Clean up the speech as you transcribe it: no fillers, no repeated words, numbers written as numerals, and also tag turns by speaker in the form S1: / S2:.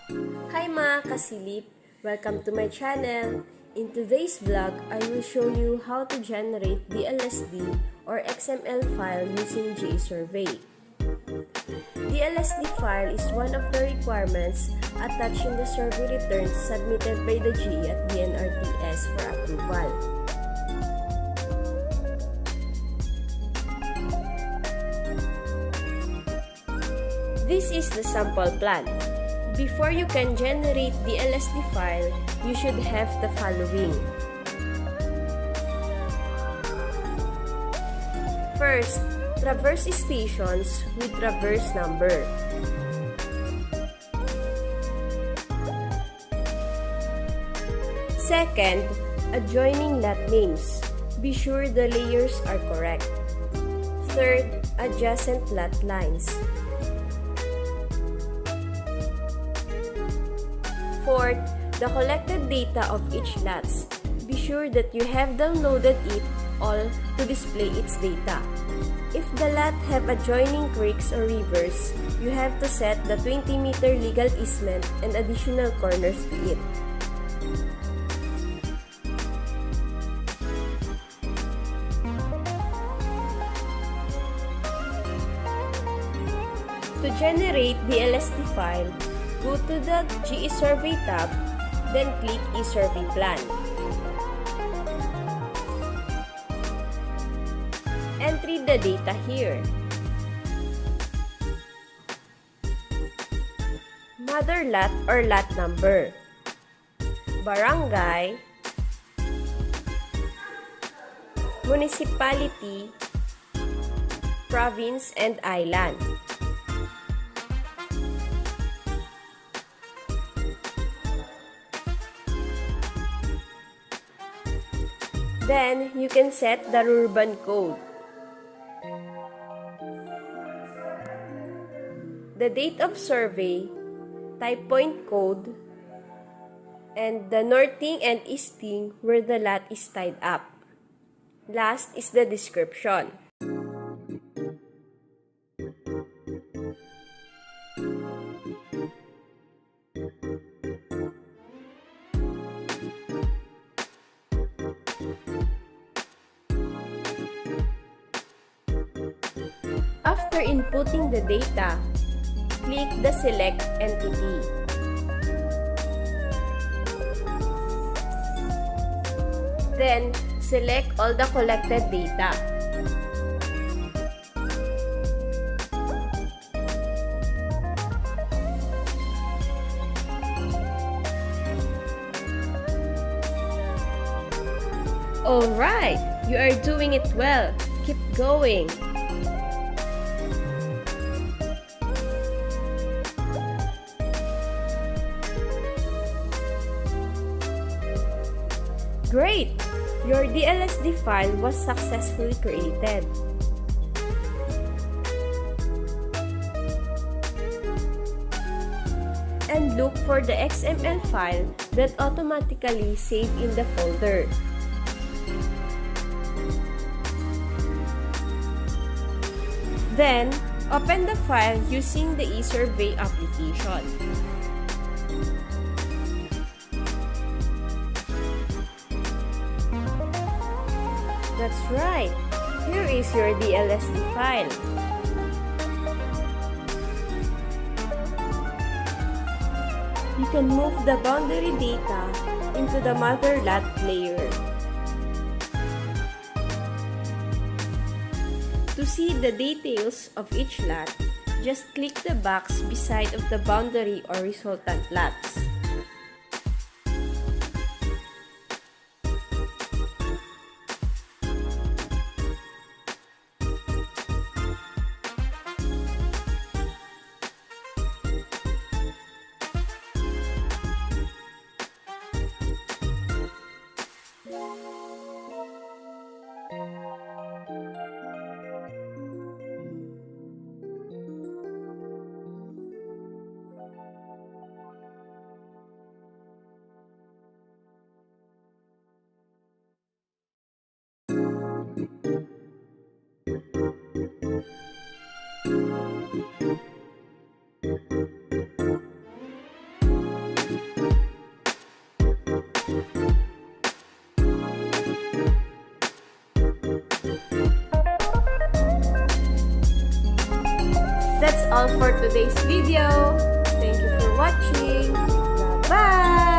S1: Hi mga kasilip! Welcome to my channel! In today's vlog, I will show you how to generate Dlsd or XML file using GSurvey. Dlsd file is one of the requirements attached in the survey returns submitted by the GE at DNRTS for approval. This is the sample plan. Before you can generate the Dlsd file, you should have the following. First, traverse stations with traverse number. Second, adjoining lot names. Be sure the layers are correct. Third, adjacent lot lines. Fourth, the collected data of each lots. Be sure that you have downloaded it all to display its data. If the lot have adjoining creeks or rivers, you have to set the 20-meter legal easement and additional corners to it. To generate the Dlsd file, go to the GSurvey tab, then click eSurvey Plan. Enter the data here. Mother lot or lot number, barangay, municipality, province, and island. Then, you can set the urban code. The date of survey, type point code, and the northing and easting where the lot is tied up. Last is the description. After inputting the data, click the Select Entity. Then, select all the collected data. Alright! You are doing it well! Keep going! Great! Your Dlsd file was successfully created. And look for the XML file that automatically saved in the folder. Then, open the file using the eSurvey application. That's right! Here is your Dlsd file. You can move the boundary data into the mother lot layer. To see the details of each lot, just click the box beside of the boundary or resultant lots. that's all for today's video. Thank you for watching. Bye-bye!